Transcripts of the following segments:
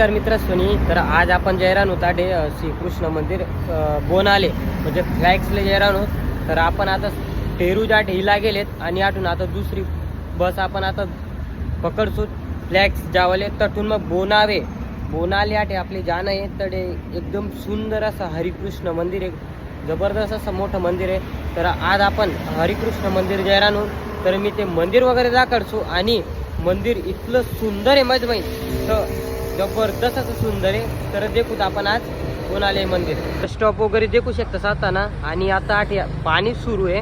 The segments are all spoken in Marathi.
नमस्कार मित्र सोनी. तर आज आपण जयरान होताडे श्रीकृष्ण मंदिर बोनाले म्हणजे फ्लॅक्सले जयरान होत. तर आपण आता टेरूजा ढेला गेलेत आणि आठून आता दुसरी बस आपण आता पकडसू फ्लॅक्स जावले तटून मग बोनाले आठे आपले जाणं आहे. तर एकदम सुंदर असं हरिकृष्ण मंदिर आहे, जबरदस्त असं मोठं मंदिर आहे. तर आज आपण हरिकृष्ण मंदिर जयरान होत. तर मी ते मंदिर वगैरे दाखवतो आणि मंदिर इतकं सुंदर आहे मज तर जबरदस्त असं सुंदर आहे. तर देखूत आपण आज बोनाले मंदिर बस स्टॉप वगैरे देखू शकता जाताना. आणि आता आठ पाणी सुरू आहे.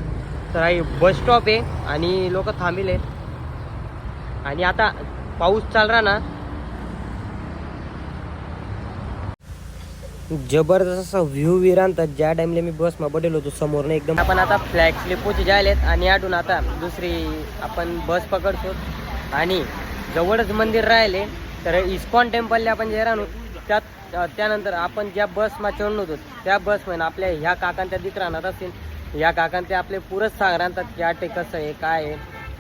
तर हे बस स्टॉप आहे आणि लोक थांबले आणि आता पाऊस चाल रहा ना. जबरदस्त असा व्ह्यू विरांत ज्या टाइमला मी बस मध्ये बडेल होतो समोरने एकदम. आपण आता फ्लॅक्सले पोच जायलेत आणि आठून आता दुसरी आपण बस पकडतो आणि जवळच मंदिर राहिले. तर इस्कॉन टेम्पलला आपण जे राहतो त्यानंतर आपण ज्या बसमा चढलो होतो त्या बसमध्ये आपल्या ह्या काकांच्या दिक राहणार असतील. ह्या काकांते आपले पुरच सांग राहतात की आटे कसं आहे काय आहे.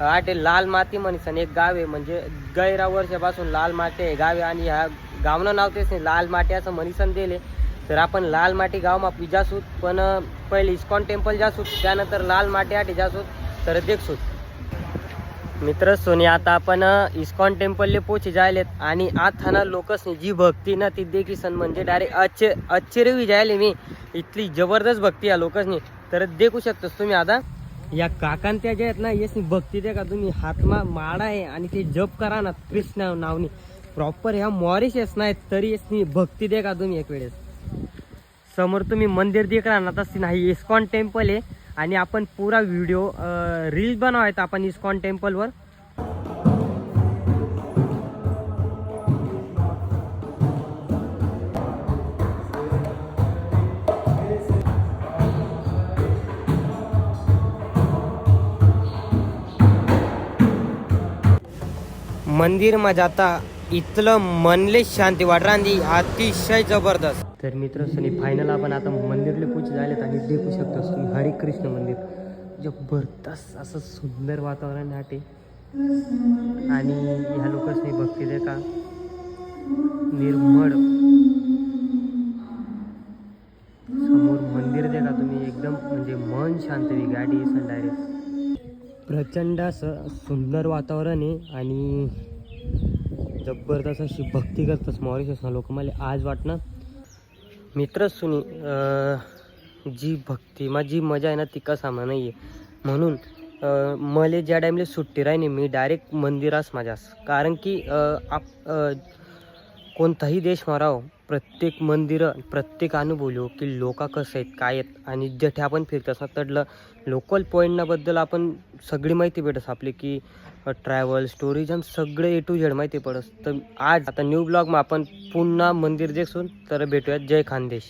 आटे लाल माती म्हणसन एक गाव आहे, म्हणजे गैरा वर्षापासून लाल माती आहे गाव आहे आणि ह्या गावनं नाव तेच नाही लाल माटी असं म्हणीसन दिले. तर आपण लाल माटी गावमा जासूत, पण पहिले इस्कॉन टेम्पल जासूत त्यानंतर लाल माटी आटे जासूत. तर देखसूत मित्र सोनी आता आपण इस्कॉन टेम्पलले पोचे जायलेत आणि आथाना लोकसनी जी भक्ती ना ती देखीसन म्हणजे डायरेक्ट आश्चर्य जायले मी. इतली जबरदस्त भक्ती या लोकसनी. तर देखू शकतोस तुम्ही आता या काकांत्या जे आहेत ना यासनी भक्ती दे का तुम्ही हातमा माडा आहे आणि ते जप करा ना कृष्ण नावनी प्रॉपर ह्या मॉरिशस नाही तरी यासनी भक्ती दे का तुम्ही. एक वेळेस समोर तुम्ही मंदिर देख राहणार तसं नाही इस्कॉन टेम्पल आहे आणि आपण पुरा व्हिडिओ रील्स बनवायचा आपण इस्कॉन टेम्पलवर. मंदिर मा जाता इथलं मनले शांती वाटरांदी अतिशय जबरदस्त. तर मित्र सनी फायनल आपण आता मंदिरले पोच झालेत आणि देखू शकतो तुम्ही हरिकृष्ण मंदिर. जबरदस्त असं सुंदर वातावरण आहे आणि ह्या लोकांनी भक्ती दे का निर्मळ समोर मंदिर दे का तुम्ही एकदम म्हणजे मन शांत होई गाडी डायरेक्ट. प्रचंड असं सुंदर वातावरण आहे आणि जबरदस्त अशी भक्ती करतात मॉरिशस लोक. मला आज वाटणं मित्र सुनी जी भक्ती माझी मजा आहे ना ती कसा नाही आहे. म्हणून मला ज्या टाईमला सुट्टी राहिली मी डायरेक्ट मंदिरास माझ्यास. कारण की कोणताही देश माराव प्रत्येक मंदिरं प्रत्येक अनुभवलो की लोक कसं आहेत काय आहेत आणि जेथे आपण फिरत असणार तडलं लोकल पॉईंटबद्दल आपण सगळी माहिती भेटस आपली की ट्रॅव्हल टुरिझम सगळे A to Z माहिती पडस. तर आज आता न्यू ब्लॉगमा आपण पुन्हा मंदिर देखून तर भेटूयात. जय खानदेश.